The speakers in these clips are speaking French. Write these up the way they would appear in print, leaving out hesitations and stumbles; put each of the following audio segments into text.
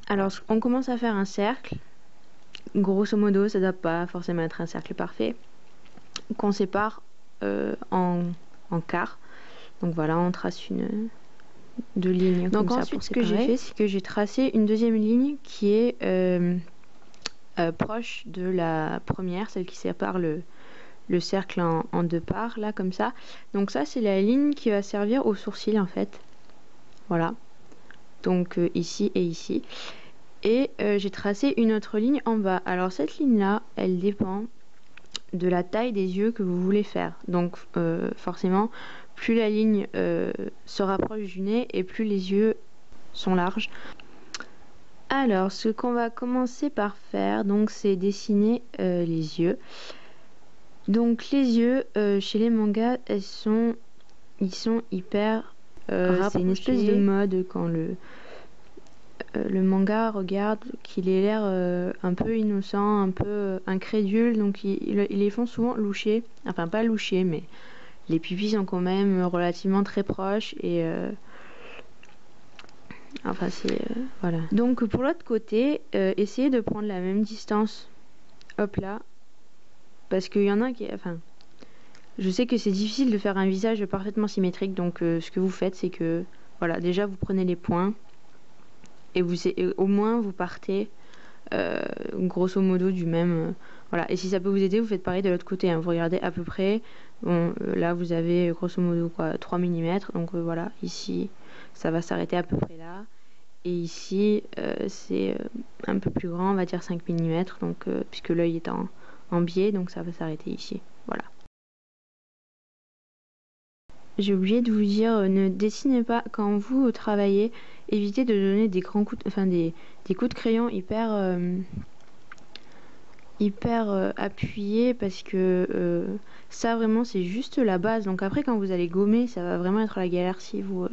Alors on commence à faire un cercle. Grosso modo, ça ne doit pas forcément être un cercle parfait, qu'on sépare en quarts. Donc voilà, on trace deux lignes comme ça. Donc ensuite, ce que j'ai fait, c'est que j'ai tracé une deuxième ligne qui est proche de la première, celle qui sépare le cercle en deux parts, là, comme ça. Donc ça, c'est la ligne qui va servir au sourcil, en fait. Voilà. Donc ici et ici. Et j'ai tracé une autre ligne en bas. Alors cette ligne-là, elle dépend de la taille des yeux que vous voulez faire. Donc forcément, plus la ligne se rapproche du nez et plus les yeux sont larges. Alors, ce qu'on va commencer par faire, donc, c'est dessiner les yeux. Donc les yeux, chez les mangas, ils sont hyper c'est une espèce de mode quand le manga regarde qu'il ait l'air un peu innocent, un peu incrédule, donc ils les font souvent loucher, enfin pas loucher, mais les pupilles sont quand même relativement très proches et enfin c'est voilà. Donc pour l'autre côté, essayez de prendre la même distance, hop là, parce qu'il y en a qui, enfin, je sais que c'est difficile de faire un visage parfaitement symétrique, donc ce que vous faites, c'est que voilà, déjà vous prenez les points. Et au moins vous partez grosso modo du même voilà. Et si ça peut vous aider, vous faites pareil de l'autre côté, hein. Vous regardez à peu près, bon là vous avez grosso modo quoi, 3 mm, donc voilà, ici ça va s'arrêter à peu près là, et ici c'est un peu plus grand, on va dire 5 mm, donc puisque l'œil est en biais, donc ça va s'arrêter ici, voilà. J'ai oublié de vous dire, ne dessinez pas quand vous travaillez, évitez de donner des grands coups, enfin des coups de crayon hyper appuyés, parce que ça vraiment c'est juste la base. Donc après quand vous allez gommer, ça va vraiment être la galère si vous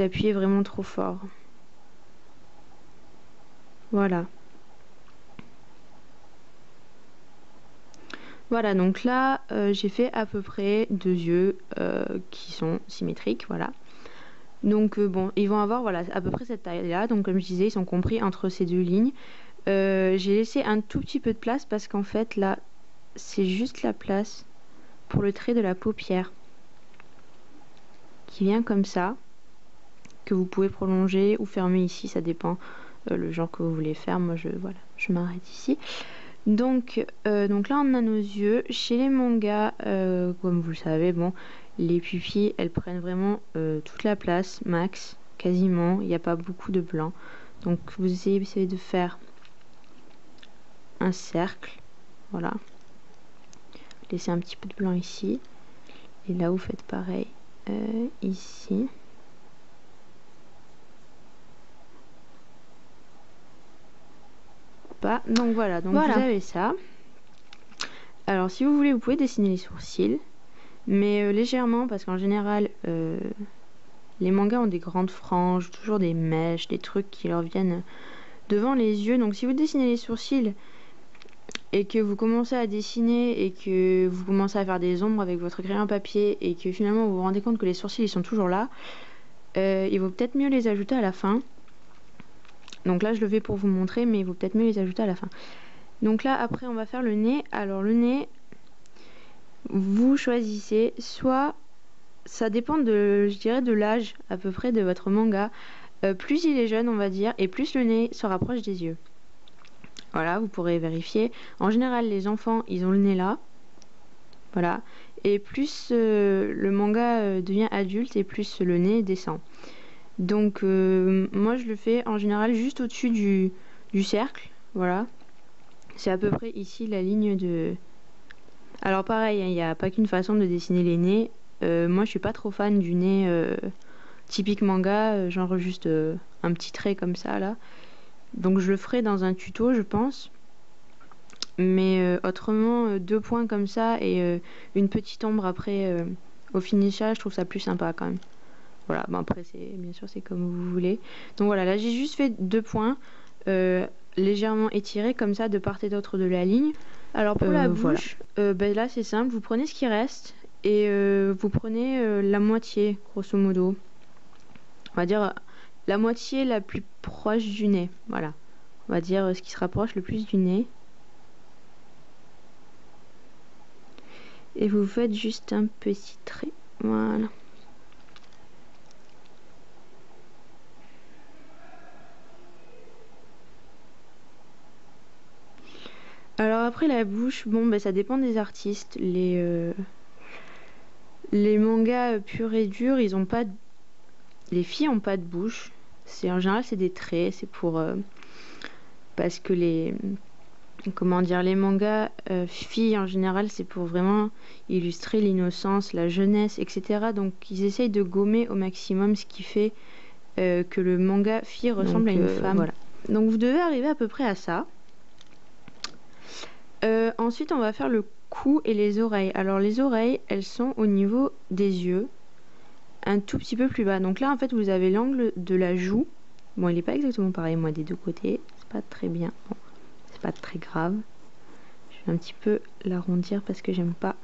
appuyez vraiment trop fort. Voilà. Voilà, donc là j'ai fait à peu près 2 yeux qui sont symétriques, voilà. Donc bon, ils vont avoir voilà à peu près cette taille là, donc comme je disais, ils sont compris entre ces deux lignes. J'ai laissé un tout petit peu de place parce qu'en fait là c'est juste la place pour le trait de la paupière qui vient comme ça, que vous pouvez prolonger ou fermer ici, ça dépend le genre que vous voulez faire. Moi voilà, je m'arrête ici. Donc là on a nos yeux. Chez les mangas, comme vous le savez, bon, les pupilles elles prennent vraiment toute la place, max, quasiment, il n'y a pas beaucoup de blanc. Donc vous essayez de faire un cercle, voilà. Laissez un petit peu de blanc ici. Et là vous faites pareil ici. Donc voilà, donc voilà. Vous avez ça. Alors si vous voulez, vous pouvez dessiner les sourcils, mais légèrement, parce qu'en général les mangas ont des grandes franges, toujours des mèches, des trucs qui leur viennent devant les yeux. Donc si vous dessinez les sourcils et que vous commencez à dessiner et que vous commencez à faire des ombres avec votre crayon papier et que finalement vous vous rendez compte que les sourcils ils sont toujours là, il vaut peut-être mieux les ajouter à la fin. Donc là je le fais pour vous montrer, mais il vaut peut-être mieux les ajouter à la fin. Donc là après on va faire le nez. Alors le nez, vous choisissez soit, ça dépend je dirais de l'âge à peu près de votre manga. Plus il est jeune on va dire, et plus le nez se rapproche des yeux. Voilà, vous pourrez vérifier. En général les enfants ils ont le nez là, voilà, et plus le manga devient adulte et plus le nez descend. Donc moi je le fais en général juste au-dessus du cercle, voilà. C'est à peu près ici la ligne de... Alors pareil, il n'y a pas qu'une façon de dessiner les nez. Moi je suis pas trop fan du nez typique manga, genre juste un petit trait comme ça là. Donc je le ferai dans un tuto je pense. Mais autrement, 2 points comme ça et une petite ombre après au finissage, je trouve ça plus sympa quand même. Voilà, bon après bien sûr c'est comme vous voulez. Donc voilà, là j'ai juste fait 2 points légèrement étirés comme ça de part et d'autre de la ligne. Alors pour la bouche, voilà. Là c'est simple, vous prenez ce qui reste et vous prenez la moitié grosso modo. On va dire la moitié la plus proche du nez. Voilà. On va dire ce qui se rapproche le plus du nez. Et vous faites juste un petit trait. Voilà. Alors après la bouche, bon ben ça dépend des artistes. Les mangas purs et durs, ils ont pas les filles ont pas de bouche. C'est en général c'est des traits, c'est pour parce que comment dire, les mangas filles en général, c'est pour vraiment illustrer l'innocence, la jeunesse, etc. Donc ils essayent de gommer au maximum ce qui fait que le manga fille ressemble à une femme. Voilà. Donc vous devez arriver à peu près à ça. Ensuite, on va faire le cou et les oreilles. Alors les oreilles, elles sont au niveau des yeux, un tout petit peu plus bas. Donc là, en fait, vous avez l'angle de la joue. Bon, il n'est pas exactement pareil, moi, des deux côtés. C'est pas très bien. Bon, c'est pas très grave. Je vais un petit peu l'arrondir parce que j'aime pas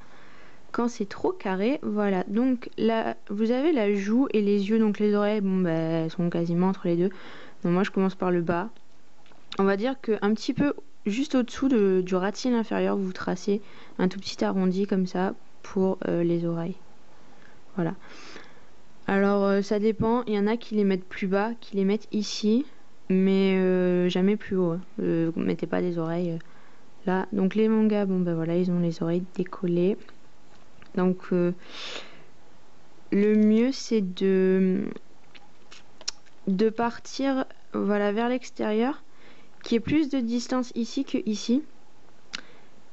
quand c'est trop carré. Voilà, donc là, vous avez la joue et les yeux. Donc les oreilles, bon, bah, elles sont quasiment entre les deux. Donc moi, je commence par le bas. On va dire qu'un petit peu juste au-dessous du ratier inférieur, vous tracez un tout petit arrondi comme ça pour les oreilles. Voilà. Alors ça dépend, il y en a qui les mettent plus bas, qui les mettent ici, mais jamais plus haut. Vous mettez pas des oreilles là. Donc les mangas, bon ben voilà, ils ont les oreilles décollées. Donc le mieux c'est de partir voilà vers l'extérieur, qu'il y ait plus de distance ici que ici.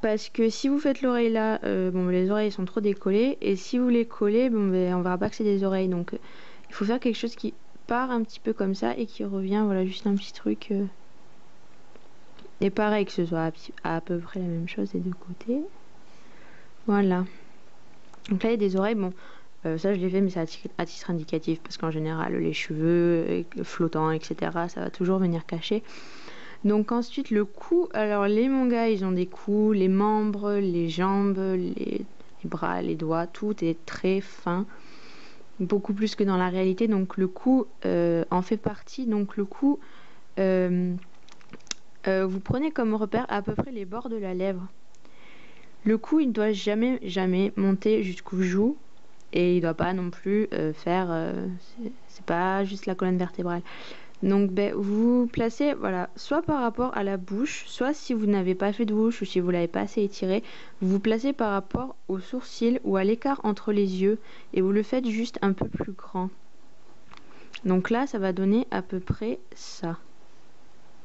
Parce que si vous faites l'oreille là, bon, les oreilles sont trop décollées. Et si vous les collez, bon, ben, on verra pas que c'est des oreilles. Donc il faut faire quelque chose qui part un petit peu comme ça et qui revient. Voilà, juste un petit truc. Et pareil, que ce soit à peu près la même chose des deux côtés. Voilà. Donc là, il y a des oreilles. Bon, ça je l'ai fait, mais c'est à titre indicatif. Parce qu'en général, les cheveux flottants, etc., ça va toujours venir cacher. Donc ensuite le cou, alors les mangas ils ont des coups, les membres, les jambes, les bras, les doigts, tout est très fin, beaucoup plus que dans la réalité. Donc le cou en fait partie. Donc le cou, vous prenez comme repère à peu près les bords de la lèvre. Le cou il ne doit jamais monter jusqu'aux joues et il ne doit pas non plus faire, c'est pas juste la colonne vertébrale. Donc ben, vous placez voilà, soit par rapport à la bouche, soit si vous n'avez pas fait de bouche ou si vous l'avez pas assez étiré, vous vous placez par rapport au sourcil ou à l'écart entre les yeux et vous le faites juste un peu plus grand. Donc là ça va donner à peu près ça.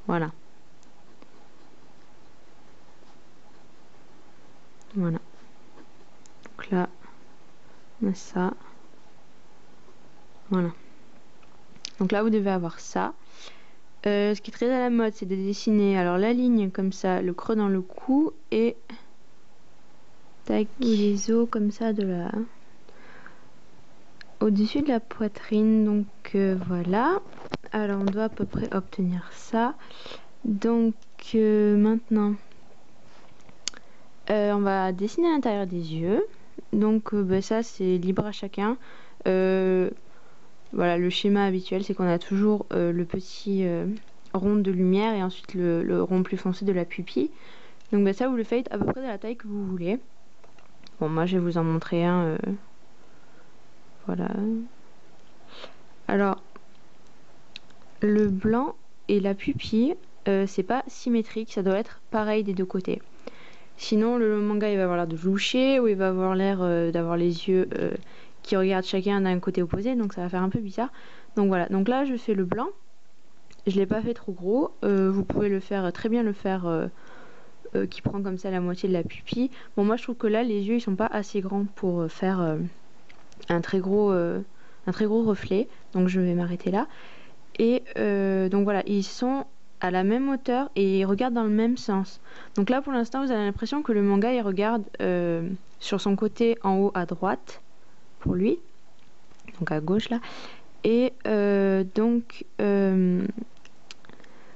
Voilà. Voilà. Donc là on a ça. Voilà. Donc là, vous devez avoir ça. Ce qui est très à la mode, c'est de dessiner alors la ligne comme ça, le creux dans le cou et tac, les os comme ça de la au-dessus de la poitrine. Donc voilà. Alors on doit à peu près obtenir ça. Donc maintenant, on va dessiner à l'intérieur des yeux. Donc ben, ça c'est libre à chacun. Voilà, le schéma habituel, c'est qu'on a toujours le petit rond de lumière et ensuite le rond plus foncé de la pupille. Donc bah, ça, vous le faites à peu près de la taille que vous voulez. Bon, moi, je vais vous en montrer un. Voilà. Alors, le blanc et la pupille, c'est pas symétrique, ça doit être pareil des deux côtés. Sinon, le manga, il va avoir l'air de loucher ou il va avoir l'air d'avoir les yeux... qui regardent chacun d'un côté opposé, donc ça va faire un peu bizarre. Donc voilà, donc là je fais le blanc, je l'ai pas fait trop gros, vous pouvez le faire, très bien le faire qui prend comme ça la moitié de la pupille. Bon moi je trouve que là les yeux ils sont pas assez grands pour faire un très gros reflet, donc je vais m'arrêter là. Et donc voilà, ils sont à la même hauteur et ils regardent dans le même sens. Donc là pour l'instant vous avez l'impression que le manga il regarde sur son côté en haut à droite, pour lui, donc à gauche là, et donc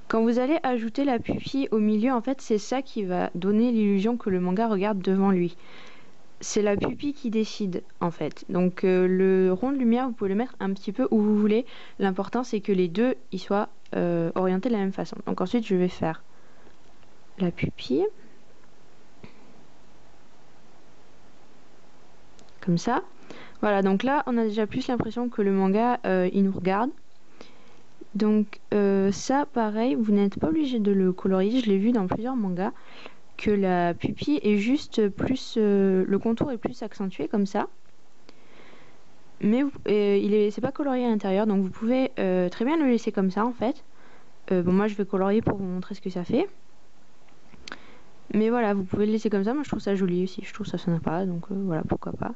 quand vous allez ajouter la pupille au milieu, en fait c'est ça qui va donner l'illusion que le manga regarde devant lui. c'est la pupille qui décide en fait. Donc le rond de lumière, vous pouvez le mettre un petit peu où vous voulez. L'important c'est que les deux ils soient orientés de la même façon. Donc ensuite je vais faire la pupille. Comme ça. Voilà, donc là on a déjà plus l'impression que le manga il nous regarde. Donc ça pareil, vous n'êtes pas obligé de le colorier, je l'ai vu dans plusieurs mangas, que la pupille est juste plus, le contour est plus accentué comme ça. Mais c'est pas colorié à l'intérieur, donc vous pouvez très bien le laisser comme ça en fait. Bon, moi je vais colorier pour vous montrer ce que ça fait. Mais voilà, vous pouvez le laisser comme ça, moi je trouve ça joli aussi, je trouve ça sympa, donc voilà, pourquoi pas.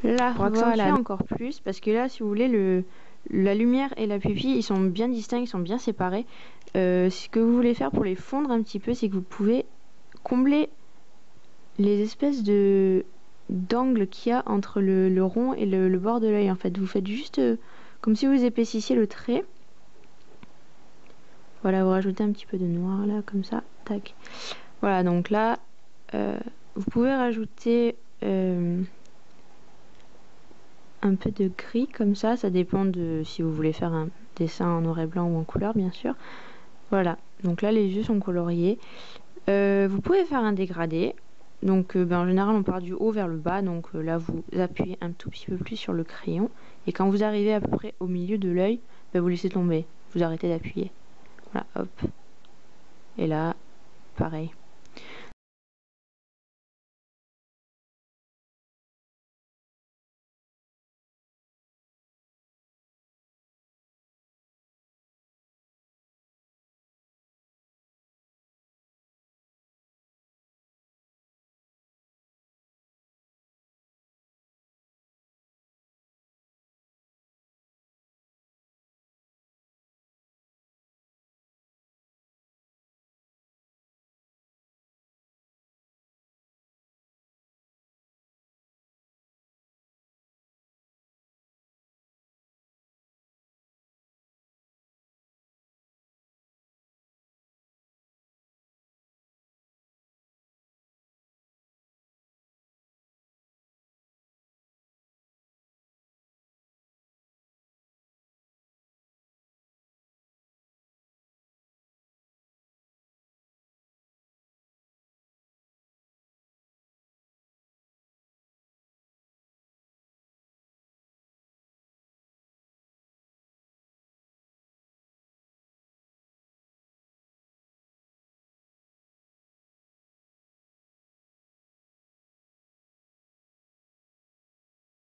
Là, pour accentuer encore plus, parce que là, si vous voulez, la lumière et la pupille, ils sont bien distincts, ils sont bien séparés. Ce que vous voulez faire pour les fondre un petit peu, c'est que vous pouvez combler les espèces d'angles qu'il y a entre le rond et le bord de l'œil. En fait, vous faites juste comme si vous épaississiez le trait. Voilà, vous rajoutez un petit peu de noir là, comme ça. Tac. Voilà, donc là, vous pouvez rajouter un peu de gris comme ça dépend de si vous voulez faire un dessin en noir et blanc ou en couleur bien sûr. Voilà, donc là les yeux sont coloriés. Vous pouvez faire un dégradé, donc en général on part du haut vers le bas, donc là vous appuyez un tout petit peu plus sur le crayon et quand vous arrivez à peu près au milieu de l'œil, vous laissez tomber, vous arrêtez d'appuyer. Voilà, hop, et là pareil.